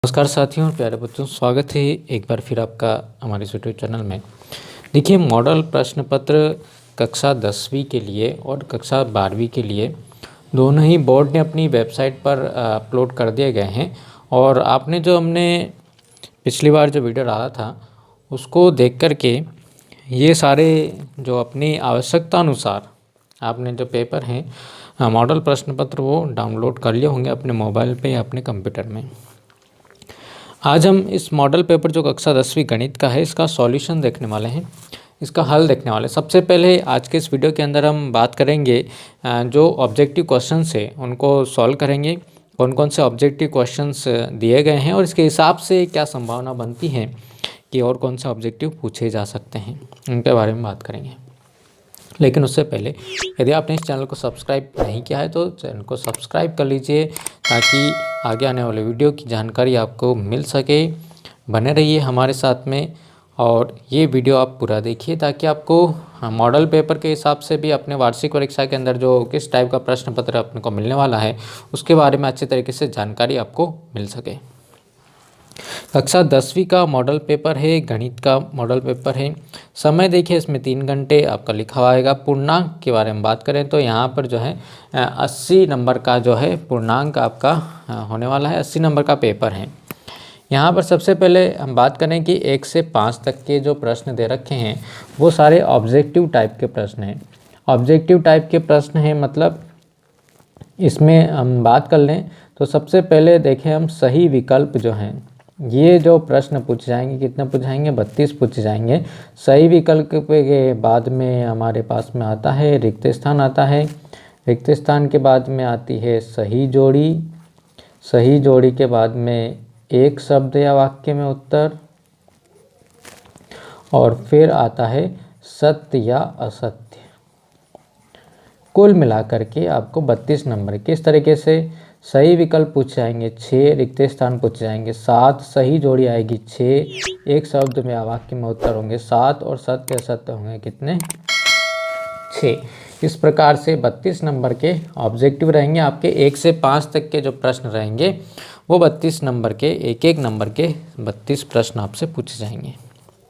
नमस्कार साथियों, प्यारे बच्चों, स्वागत है एक बार फिर आपका हमारे इस यूट्यूब चैनल में। देखिए, मॉडल प्रश्न पत्र कक्षा 10वीं के लिए और कक्षा 12वीं के लिए दोनों ही बोर्ड ने अपनी वेबसाइट पर अपलोड कर दिए गए हैं। और आपने जो हमने पिछली बार जो वीडियो डाला था उसको देख कर के ये सारे जो अपनी आवश्यकता अनुसार आपने जो पेपर हैं मॉडल प्रश्न पत्र वो डाउनलोड कर लिए होंगे अपने मोबाइल पे या अपने कंप्यूटर में। आज हम इस मॉडल पेपर जो कक्षा 10वीं गणित का है इसका सॉल्यूशन देखने वाले हैं, इसका हल देखने वाले हैं। सबसे पहले आज के इस वीडियो के अंदर हम बात करेंगे जो ऑब्जेक्टिव क्वेश्चंस है उनको सॉल्व करेंगे। कौन कौन से ऑब्जेक्टिव क्वेश्चंस दिए गए हैं और इसके हिसाब से क्या संभावना बनती है कि और कौन से ऑब्जेक्टिव पूछे जा सकते हैं, उनके बारे में बात करेंगे। लेकिन उससे पहले यदि आपने इस चैनल को सब्सक्राइब नहीं किया है तो चैनल को सब्सक्राइब कर लीजिए ताकि आगे आने वाले वीडियो की जानकारी आपको मिल सके। बने रहिए हमारे साथ में और ये वीडियो आप पूरा देखिए ताकि आपको मॉडल पेपर के हिसाब से भी अपने वार्षिक परीक्षा के अंदर जो किस टाइप का प्रश्न पत्र अपने को मिलने वाला है उसके बारे में अच्छे तरीके से जानकारी आपको मिल सके। कक्षा 10वीं का मॉडल पेपर है, गणित का मॉडल पेपर है। समय देखिए इसमें 3 घंटे आपका लिखा हुआ आएगा। पूर्णांक के बारे में बात करें तो यहाँ पर जो है 80 नंबर का जो है पूर्णांक आपका होने वाला है। 80 नंबर का पेपर है। यहाँ पर सबसे पहले हम बात करें कि 1 से 5 तक के जो प्रश्न दे रखे हैं वो सारे ऑब्जेक्टिव टाइप के प्रश्न हैं। ऑब्जेक्टिव टाइप के प्रश्न हैं मतलब इसमें हम बात कर लें तो सबसे पहले देखें हम सही विकल्प जो हैं, ये जो प्रश्न पूछे जाएंगे कितने पूछे जाएंगे 32 पूछे जाएंगे। सही विकल्प के बाद में हमारे पास में आता है रिक्त स्थान आता है। रिक्त स्थान के बाद में आती है सही जोड़ी। सही जोड़ी के बाद में एक शब्द या वाक्य में उत्तर और फिर आता है सत्य या असत्य। कुल मिलाकर के आपको 32 नंबर किस तरीके से सही विकल्प पूछे जाएंगे 6, रिक्त स्थान पूछे जाएंगे 7, सही जोड़ी आएगी 6, एक शब्द में या वाक्य में उत्तर होंगे 7 और सत्य असत्य होंगे कितने 6। इस प्रकार से 32 नंबर के ऑब्जेक्टिव रहेंगे। आपके 1 से 5 तक के जो प्रश्न रहेंगे वो 32 नंबर के एक नंबर के 32 प्रश्न आपसे पूछे जाएंगे।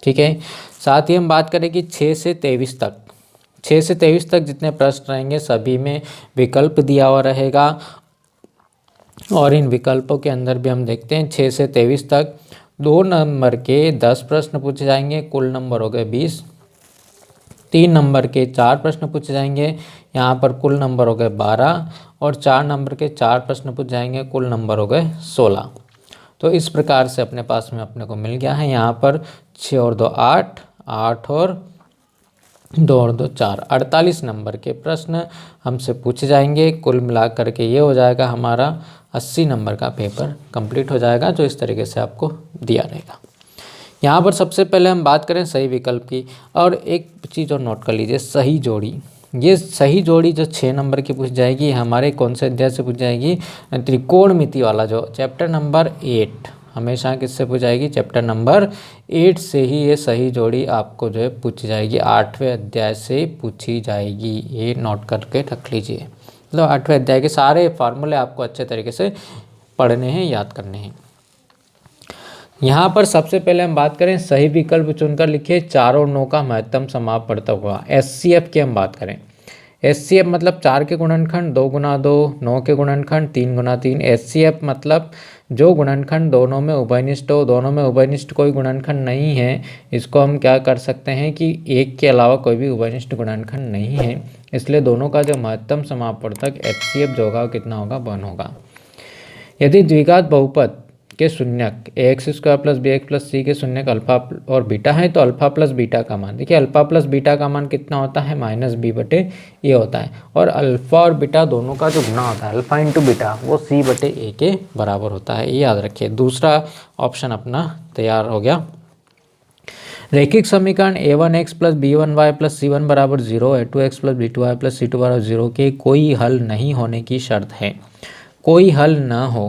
ठीक है। साथ ही हम बात करें कि 6 से 23 तक जितने प्रश्न रहेंगे सभी में विकल्प दिया हुआ रहेगा। और इन विकल्पों के अंदर भी हम देखते हैं 6 से 23 तक 2 नंबर के 10 प्रश्न पूछे जाएंगे, कुल नंबर हो गए 20। 3 नंबर के 4 प्रश्न पूछे जाएंगे, यहाँ पर कुल नंबर हो गए 12। और 4 नंबर के 4 प्रश्न पूछे जाएंगे, कुल नंबर हो गए 16। तो इस प्रकार से अपने पास में अपने को मिल गया है यहाँ पर 6 और 2 8, 8 और 2 और 2 4, 48 नंबर के प्रश्न हमसे पूछे जाएंगे। कुल मिलाकर के ये हो जाएगा हमारा 80 नंबर का पेपर कंप्लीट हो जाएगा, जो इस तरीके से आपको दिया रहेगा। यहाँ पर सबसे पहले हम बात करें सही विकल्प की। और एक चीज़ और नोट कर लीजिए, सही जोड़ी। ये सही जोड़ी जो 6 नंबर की पूछ जाएगी हमारे कौन से अध्याय से पूछ जाएगी, त्रिकोणमिति वाला जो चैप्टर नंबर 8 हमेशा किससे पूछ जाएगी, चैप्टर नंबर 8 से ही ये सही जोड़ी आपको जो है पूछी जाएगी, 8वें अध्याय से पूछी जाएगी। ये नोट करके रख लीजिए। मतलब 8वें अध्याय के सारे फार्मूले आपको अच्छे तरीके से पढ़ने हैं, याद करने हैं। यहाँ पर सबसे पहले हम बात करें सही विकल्प चुनकर लिखिए 4 और 9 का महत्तम समाप पड़ता हुआ। SCF की हम बात करें, SCF मतलब 4 के गुणनखंड 2 गुना 2, 9 के गुणनखंड 3 गुना 3। SCF मतलब जो गुणनखंड दोनों में उभयनिष्ठ हो। दोनों में उभयनिष्ठ कोई गुणनखंड नहीं है, इसको हम क्या कर सकते हैं कि एक के अलावा कोई भी उभयनिष्ठ गुणनखंड नहीं है, इसलिए दोनों का जो महत्तम समापवर्तक HCF जो होगा कितना होगा 1 होगा। यदि द्विघात बहुपद के शून्यक ax² + bx + c के शून्यक अल्फा और बीटा है तो अल्फा प्लस बीटा का मान, देखिए अल्फा प्लस बीटा का मान कितना होता है -b/a होता है। और अल्फा और बीटा दोनों का जो गुना होता है अल्फा इंटू बीटा वो c/a के बराबर होता है, ये याद रखिए। दूसरा ऑप्शन अपना तैयार हो गया। रैखिक समीकरण a1x + b1y + c1 = 0, a2x + b2y + c2 = 0 के कोई हल नहीं होने की शर्त है। कोई हल न हो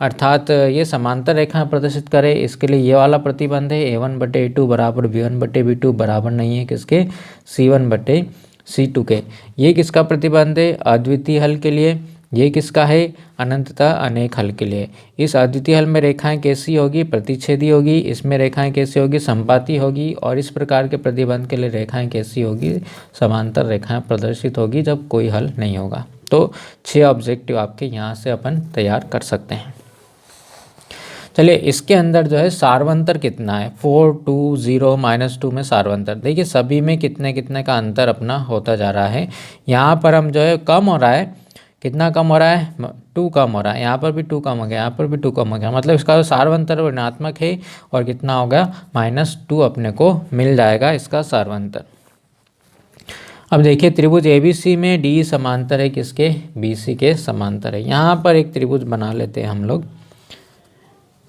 अर्थात ये समांतर रेखा प्रदर्शित करे, इसके लिए ये वाला प्रतिबंध है a1/a2 बराबर b1/b2 बराबर नहीं है किसके, c1/c2 के। ये किसका प्रतिबंध है, अद्वितीय हल के लिए। ये किसका है? अनंततः अनेक हल के लिए। इस अद्वितीय हल में रेखाएं कैसी होगी? प्रतिच्छेदी होगी। इसमें रेखाएं कैसी होगी? संपाती होगी। और इस प्रकार के प्रतिबंध के लिए रेखाएं कैसी होगी? समांतर रेखाएं प्रदर्शित होगी जब कोई हल नहीं होगा। तो 6 ऑब्जेक्टिव आपके यहाँ से अपन तैयार कर सकते हैं। चलिए इसके अंदर जो है सार्वंतर कितना है? 4 2 0 -2 में सार्वंतर। देखिए सभी में कितने कितने का अंतर अपना होता जा रहा है। यहाँ पर हम जो है कम हो रहा है, कितना कम हो रहा है? 2 कम हो रहा है। यहाँ पर भी 2 कम हो गया, यहाँ पर भी 2 कम हो गया, मतलब इसका जो सार्वंतर ऋणात्मक है और कितना होगा? -2 अपने को मिल जाएगा इसका सार्वंतर। अब देखिए त्रिभुज ABC में D समांतर है किसके? BC के समांतर है। यहाँ पर एक त्रिभुज बना लेते हैं हम लोग,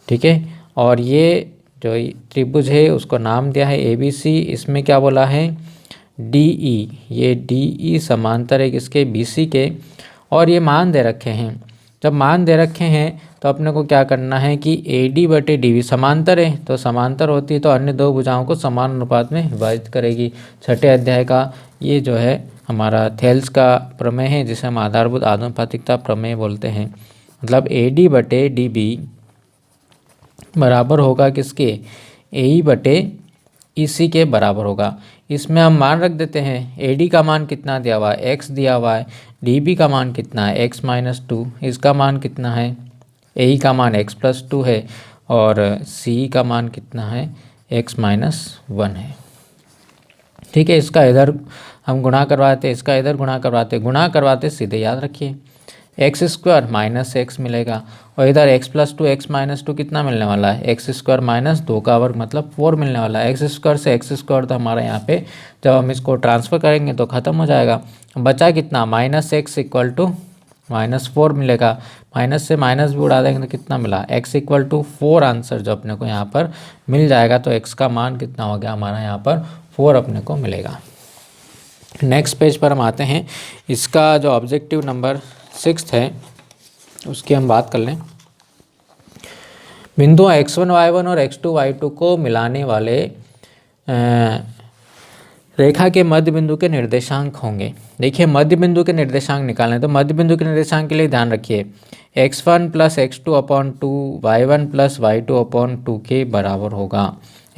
ठीक है। और ये जो त्रिभुज है उसको नाम दिया है ABC। इसमें क्या बोला है? DE, ये DE समांतर है किसके? BC के। और ये मान दे रखे हैं। जब मान दे रखे हैं तो अपने को क्या करना है कि AD/DB समांतर है, तो समांतर होती है तो अन्य दो भुजाओं को समान अनुपात में विभाजित करेगी। छठे अध्याय का ये जो है हमारा थेल्स का प्रमेय है, जिसे हम आधारभूत आनुपातिकता प्रमेय बोलते हैं। मतलब AD/DB बराबर होगा किसके? AE/EC के बराबर होगा। इसमें हम मान रख देते हैं। AD का मान कितना दिया हुआ है? x दिया हुआ है। DB का मान कितना है? x - 2। इसका मान कितना है? AE का मान x + 2 है और CE का मान कितना है? x - 1 है। ठीक है, इसका इधर हम गुणा करवाते, इसका इधर गुणा करवाते सीधे याद रखिए x² -x मिलेगा और इधर x + 2 x - 2 कितना मिलने वाला है? x² - 2 का वर्ग मतलब 4 मिलने वाला है। x² से x² तो हमारा यहाँ पे जब हम इसको ट्रांसफ़र करेंगे तो ख़त्म हो जाएगा। बचा कितना? -x = -4 मिलेगा। माइनस से माइनस भी उड़ा देंगे तो कितना मिला? x = 4 आंसर जो अपने को यहाँ पर मिल जाएगा। तो x का मान कितना हो गया हमारा? यहाँ पर 4 अपने को मिलेगा। नेक्स्ट पेज पर हम आते हैं। इसका जो ऑब्जेक्टिव नंबर 6 है उसकी हम बात कर लें। बिंदु x1 y1 और x2 y2 को मिलाने वाले रेखा के मध्य बिंदु के निर्देशांक होंगे। देखिए मध्य बिंदु के निर्देशांक निकालने, तो मध्य बिंदु के निर्देशांक के लिए ध्यान रखिए x1 + x2/2 y1 + y2/2 के बराबर होगा।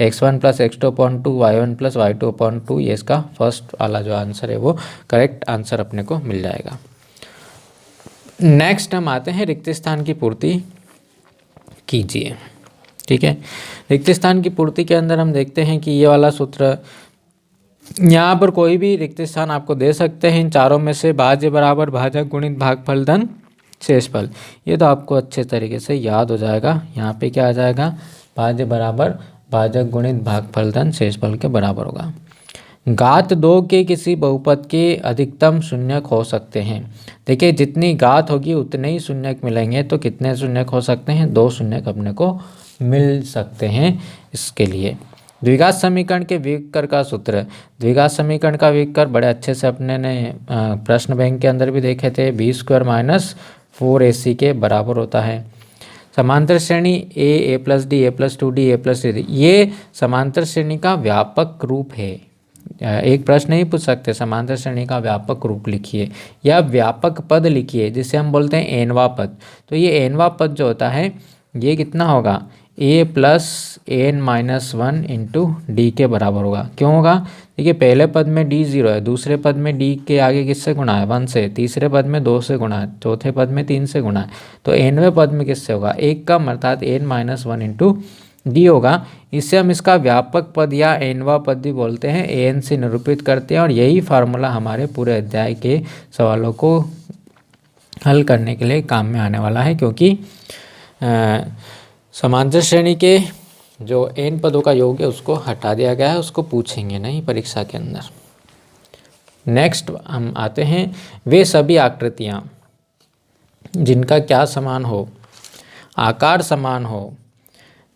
x1 + x2/2 y1 + y2/2, ये इसका फर्स्ट वाला जो आंसर है वो करेक्ट आंसर अपने को मिल जाएगा। नेक्स्ट हम आते हैं रिक्त स्थान की पूर्ति कीजिए। ठीक है, रिक्त स्थान की पूर्ति के अंदर हम देखते हैं कि ये वाला सूत्र, यहाँ पर कोई भी रिक्त स्थान आपको दे सकते हैं इन चारों में से। भाज्य बराबर भाजक गुणित भागफल धन शेषफल, ये तो आपको अच्छे तरीके से याद हो जाएगा। यहाँ पे क्या आ जाएगा? भाज्य बराबर भाजक गुणित भागफल धन शेषफल के बराबर होगा। घात 2 के किसी बहुपद के अधिकतम शून्यक हो सकते हैं। देखिए जितनी घात होगी उतने ही शून्यक मिलेंगे, तो कितने शून्यक हो सकते हैं? 2 शून्यक अपने को मिल सकते हैं। इसके लिए द्विघात समीकरण के विकर का सूत्र, द्विघात समीकरण का विकर बड़े अच्छे से अपने ने प्रश्न बैंक के अंदर भी देखे थे। b² - 4ac के बराबर होता है। समांतर श्रेणी a + d a + 2d a + 3d, ये समांतर श्रेणी का व्यापक रूप है। एक प्रश्न नहीं पूछ सकते समांतर श्रेणी का व्यापक रूप लिखिए या व्यापक पद लिखिए, जिसे हम बोलते हैं एनवा पद। तो ये एनवा पद जो होता है ये कितना होगा? a + n - 1 × d के बराबर होगा। क्यों होगा? देखिए पहले पद में d 0 है, दूसरे पद में d के आगे किससे गुणा है? 1 से, तीसरे पद में 2 से गुणा है, चौथे पद में 3 से गुणा है, तो nवें पद में किससे होगा? 1 कम, अर्थात n - 1 × d होगा। इससे हम इसका व्यापक पद या एनवा पद भी बोलते हैं, an से निरूपित करते हैं। और यही फार्मूला हमारे पूरे अध्याय के सवालों को हल करने के लिए काम में आने वाला है, क्योंकि समांतर श्रेणी के जो n पदों का योग है उसको हटा दिया गया है, उसको पूछेंगे नहीं परीक्षा के अंदर। नेक्स्ट हम आते हैं, वे सभी आकृतियाँ जिनका क्या समान हो? आकार समान हो,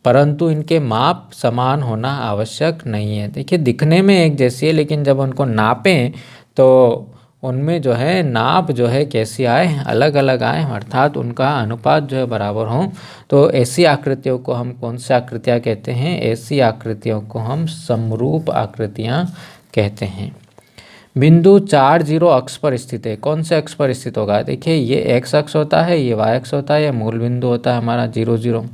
परंतु इनके माप समान होना आवश्यक नहीं है। देखिए दिखने में एक जैसी है, लेकिन जब उनको नापें तो उनमें जो है नाप जो है कैसी आए? अलग अलग आए, अर्थात उनका अनुपात जो है बराबर हो। तो ऐसी आकृतियों को हम कौन सी आकृतियाँ कहते हैं? ऐसी आकृतियों को हम समरूप आकृतियाँ कहते हैं। बिंदु 4 0 अक्ष पर स्थित है। कौन से अक्ष पर स्थित होगा? देखिए ये एक्स अक्ष होता है, ये वाई अक्ष होता है, ये मूल बिंदु होता है हमारा 0 0।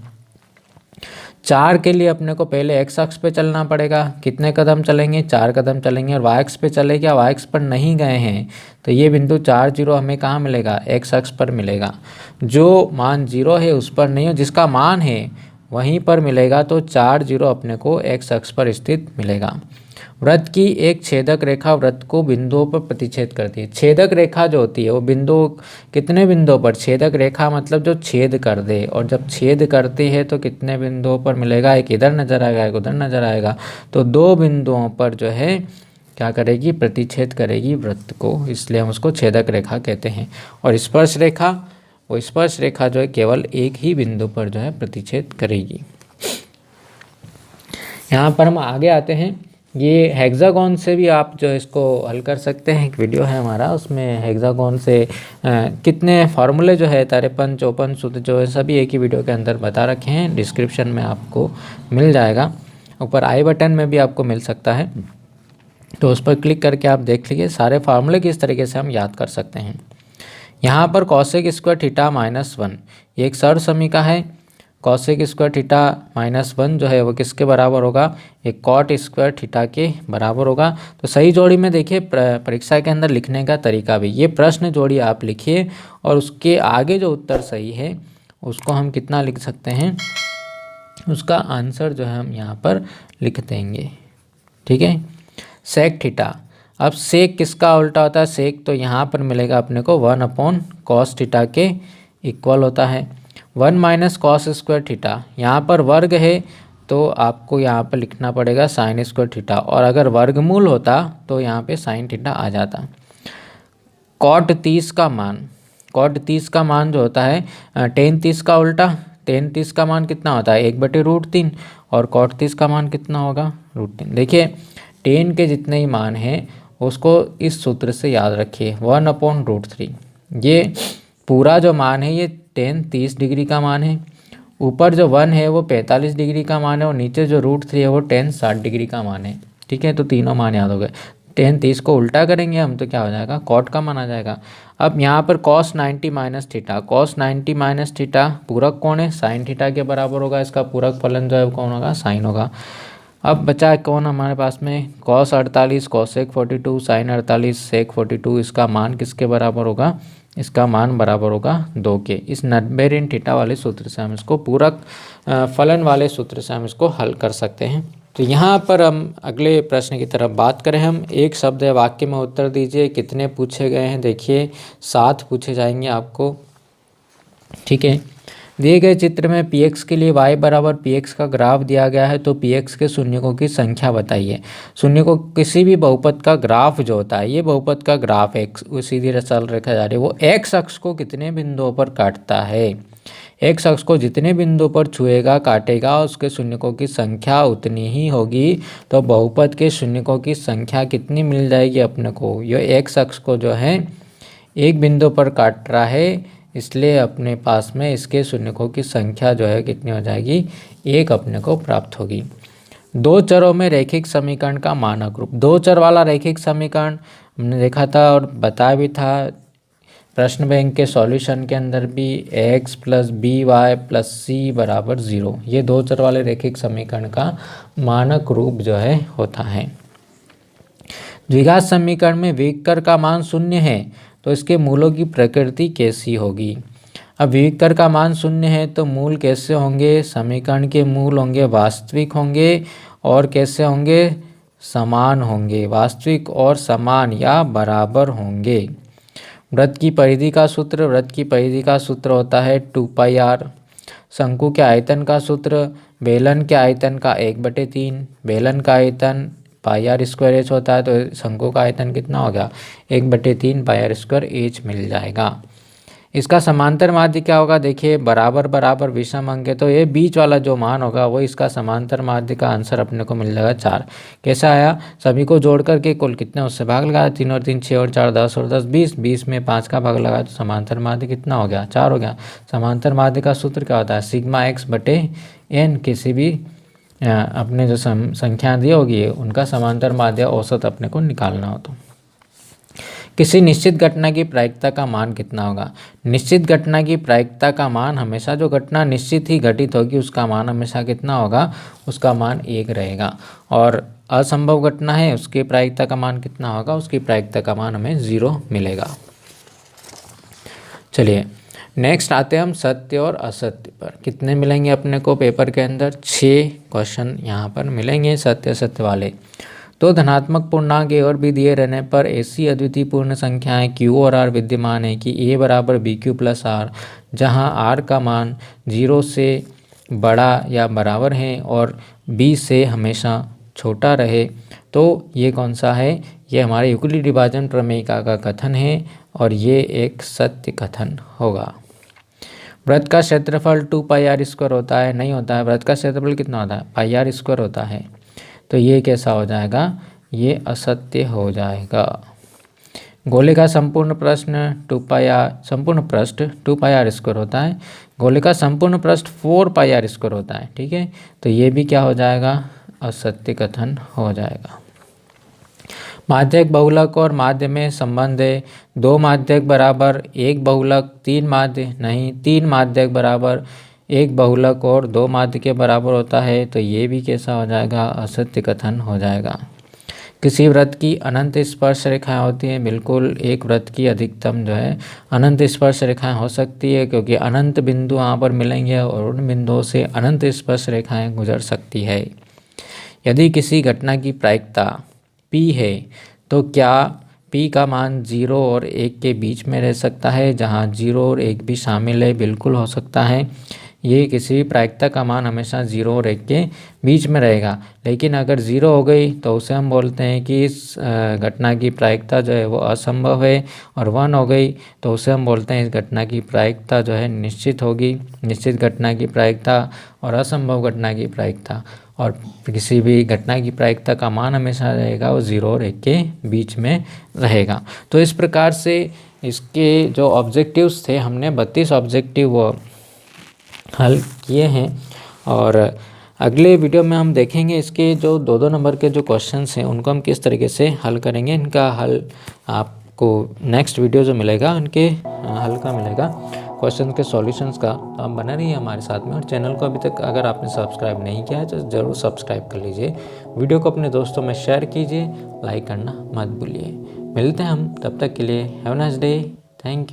4 के लिए अपने को पहले एक्स अक्ष पे चलना पड़ेगा। कितने कदम चलेंगे? 4 कदम चलेंगे। और वाई अक्ष पे चले गया, वाई अक्ष पर नहीं गए हैं तो ये बिंदु 4 0 हमें कहाँ मिलेगा? एक्स अक्ष पर मिलेगा। जो मान 0 है उस पर नहीं हो, जिसका मान है वहीं पर मिलेगा, तो 4 0 अपने को एक्स अक्ष पर स्थित मिलेगा। वृत्त की एक छेदक रेखा वृत्त को बिंदुओं पर प्रतिच्छेद करती है। छेदक रेखा जो होती है वो बिंदु, कितने बिंदुओं पर? छेदक रेखा मतलब जो छेद कर दे, और जब छेद करती है तो कितने बिंदुओं पर मिलेगा? एक इधर नजर आएगा, एक उधर नजर आएगा, तो 2 बिंदुओं पर जो है क्या करेगी? प्रतिच्छेद करेगी वृत्त को, इसलिए हम उसको छेदक रेखा कहते हैं। और स्पर्श रेखा, वो स्पर्श रेखा जो है केवल एक ही बिंदु पर जो है प्रतिच्छेद करेगी। यहाँ पर हम आगे आते हैं। ये हेक्सागोन से भी आप जो इसको हल कर सकते हैं। एक वीडियो है हमारा, उसमें हेक्सागोन से कितने फार्मूले जो है, तारेपन चौपन सूत्र जो है, सभी एक ही वीडियो के अंदर बता रखे हैं। डिस्क्रिप्शन में आपको मिल जाएगा, ऊपर आई बटन में भी आपको मिल सकता है, तो उस पर क्लिक करके आप देख लीजिए सारे फार्मूले किस तरीके से हम याद कर सकते हैं। यहाँ पर कॉसेक स्क्वायर थीटा -1 ये एक सरल समीकरण है। कॉसेक स्क्वायर थीटा -1 जो है वो किसके बराबर होगा? एक कॉट स्क्वायर थीटा के बराबर होगा। तो सही जोड़ी में देखिए परीक्षा के अंदर लिखने का तरीका भी, ये प्रश्न जोड़ी आप लिखिए और उसके आगे जो उत्तर सही है उसको हम कितना लिख सकते हैं, उसका आंसर जो है हम यहाँ पर लिख देंगे। ठीक है। सेक थीटा, अब सेक किसका उल्टा होता है? सेक तो यहाँ पर मिलेगा अपने को 1/cos थीटा के इक्वल होता है। 1 - cos स्क्वायर थीटा, यहाँ पर वर्ग है तो आपको यहाँ पर लिखना पड़ेगा साइन स्क्वायर थीटा, और अगर वर्गमूल होता तो यहाँ पे साइन थीटा आ जाता। कॉट 30 का मान, कॉट 30 का मान जो होता है टेन 30 का उल्टा, टेन 30 का मान कितना होता है? 1/√3, और कॉट 30 का मान कितना होगा? √3। देखिए टेन के जितने ही मान हैं उसको इस सूत्र से याद रखिए, 1/√3। ये पूरा जो मान है ये टेन 30 डिग्री का मान है, ऊपर जो 1 है वो 45 डिग्री का मान है, और नीचे जो √3 है वो टेन 60 डिग्री का मान है। ठीक है, तो तीनों मान याद हो गए। टेन 30 को उल्टा करेंगे हम तो क्या हो जाएगा? कॉट का मान आ जाएगा। अब यहाँ पर cos 90 - थीटा, cos 90 - थीटा पूरक कौन है? साइन थीटा के बराबर होगा। इसका पूरक फलन जो है कौन होगा? साइन होगा। अब बचा कौन हमारे पास में? cos 48 cosec 42 sin 48 sec 42, इसका मान किसके बराबर होगा? इसका मान बराबर होगा 2 के। इस 90 ऋण थीटा वाले सूत्र से हम इसको पूरक फलन वाले सूत्र से हम इसको हल कर सकते हैं। तो यहाँ पर हम अगले प्रश्न की तरफ बात करें। हम एक शब्द या वाक्य में उत्तर दीजिए। कितने पूछे गए हैं? देखिए 7 पूछे जाएंगे आपको। ठीक है, दिए गए चित्र में px के लिए y बराबर px का ग्राफ दिया गया है, तो px के शून्यकों की संख्या बताइए। शून्यकों किसी भी बहुपद का ग्राफ जो होता है, ये बहुपद का ग्राफ है, सीधी सरल रेखा जा रही है, वो x अक्ष को कितने बिंदुओं पर काटता है? x अक्ष को जितने बिंदु पर छुएगा काटेगा उसके शून्यकों की संख्या उतनी ही होगी। तो बहुपद के शून्यकों की संख्या कितनी मिल जाएगी अपने को? ये x अक्ष को जो है एक बिंदु पर काट रहा है, इसलिए अपने पास में इसके शून्यकों की संख्या जो है कितनी हो जाएगी? 1 अपने को प्राप्त होगी। 2 चरों में रैखिक समीकरण का मानक रूप, 2 चर वाला रैखिक समीकरण हमने देखा था और बताया भी था प्रश्न बैंक के सॉल्यूशन के अंदर भी, x + by + c = 0, ये 2 चर वाले रैखिक समीकरण का मानक रूप जो है होता है। द्विघात समीकरण में विकर का मान 0 है तो इसके मूलों की प्रकृति कैसी होगी? अब विकर का मान 0 है तो मूल कैसे होंगे? समीकरण के मूल होंगे वास्तविक होंगे, और कैसे होंगे? समान होंगे। वास्तविक और समान या बराबर होंगे। वृत्त की परिधि का सूत्र, वृत्त की परिधि का सूत्र होता है 2πr। शंकु के आयतन का सूत्र, बेलन के आयतन का 1/3, बेलन का आयतन πr² h होता है, तो शंकु का आयतन कितना हो गया? 1/3 πr² h मिल जाएगा। इसका समांतर माध्य क्या होगा? देखिए बराबर बराबर विषम अंक है, तो ये बीच वाला जो मान होगा वो इसका समांतर माध्य का आंसर अपने को मिल जाएगा 4। कैसा आया? सभी को जोड़ करके कुल कितने उससे भाग लगाया, 3 और 3 6 और 4 10 और 10 20, 20 में 5 का भाग लगाया तो समांतर माध्य कितना हो गया? 4 हो गया। समांतर माध्य का सूत्र क्या होता है? σx/n। किसी भी अपने जो संख्या दी होगी उनका समांतर माध्य औसत अपने को निकालना हो तो किसी निश्चित घटना की प्रायिकता का मान कितना होगा। निश्चित घटना की प्रायिकता का मान हमेशा, जो घटना निश्चित ही घटित होगी उसका मान हमेशा कितना होगा, उसका मान 1 रहेगा। और असंभव घटना है उसकी प्रायिकता का मान कितना होगा, उसकी प्रायिकता का मान हमें 0 मिलेगा। चलिए नेक्स्ट आते हैं हम सत्य और असत्य पर। कितने मिलेंगे अपने को पेपर के अंदर, 6 क्वेश्चन यहाँ पर मिलेंगे सत्य असत्य वाले। तो धनात्मक पूर्णांक ए और बी दिए रहने पर ऐसी अद्वितीय पूर्ण संख्याएं क्यू और आर विद्यमान है कि ए बराबर बी क्यू प्लस आर, जहाँ आर का मान 0 से बड़ा या बराबर है और बी से हमेशा छोटा रहे। तो ये कौन सा है, ये हमारे यूक्लिड विभाजन प्रमेयिका का कथन है और ये एक सत्य कथन होगा। वृत्त का क्षेत्रफल 2 पाई आर स्क्वायर होता है, नहीं होता है। वृत्त का क्षेत्रफल कितना होता है, पाई आर स्क्वायर होता है। तो ये कैसा हो जाएगा, ये असत्य हो जाएगा। गोले का संपूर्ण प्रश्न 2 पाई आर, संपूर्ण पृष्ठ 2 पाई आर स्क्वायर होता है। गोले का संपूर्ण पृष्ठ 4 पाई आर स्क्वायर होता है, ठीक है। तो ये भी क्या हो जाएगा, असत्य कथन हो जाएगा। माध्यक बहुलक और माध्य में संबंध है, 2 माध्यक बराबर 1 बहुलक, 3 माध्य नहीं, 3 माध्यक बराबर 1 बहुलक और 2 माध्य के बराबर होता है। तो ये भी कैसा हो जाएगा, असत्य कथन हो जाएगा। किसी वृत्त की अनंत स्पर्श रेखाएं होती हैं, बिल्कुल एक वृत्त की अधिकतम जो है अनंत स्पर्श रेखाएं हो सकती है, क्योंकि अनंत बिंदु वहाँ पर मिलेंगे और उन बिंदुओं से अनंत स्पर्श रेखाएं गुजर सकती है। यदि किसी घटना की प्रायिकता P है तो क्या P का मान 0 और 1 के बीच में रह सकता है, जहाँ 0 और 1 भी शामिल है, बिल्कुल हो सकता है। ये किसी भी प्रायिकता का मान हमेशा 0 और 1 के बीच में रहेगा। लेकिन अगर 0 हो गई तो उसे हम बोलते हैं कि इस घटना की प्रायिकता जो है वो असंभव है, और 1 हो गई तो उसे हम बोलते हैं इस घटना की प्रायिकता जो है निश्चित होगी। निश्चित घटना की प्रायिकता और असंभव घटना की प्रायिकता, और किसी भी घटना की प्रायिकता का मान हमेशा रहेगा वो 0 और 1 के बीच में रहेगा। तो इस प्रकार से इसके जो ऑब्जेक्टिव्स थे, हमने 32 ऑब्जेक्टिव वो हल किए हैं। और अगले वीडियो में हम देखेंगे इसके जो 2-2 नंबर के जो क्वेश्चंस हैं उनको हम किस तरीके से हल करेंगे। इनका हल आपको नेक्स्ट वीडियो जो मिलेगा उनके हल का मिलेगा, क्वेश्चन के सॉल्यूशंस का। तो आप बने रहिए हमारे साथ में, और चैनल को अभी तक अगर आपने सब्सक्राइब नहीं किया है तो ज़रूर सब्सक्राइब कर लीजिए। वीडियो को अपने दोस्तों में शेयर कीजिए, लाइक करना मत भूलिए। मिलते हैं हम, तब तक के लिए have a nice day, thank you.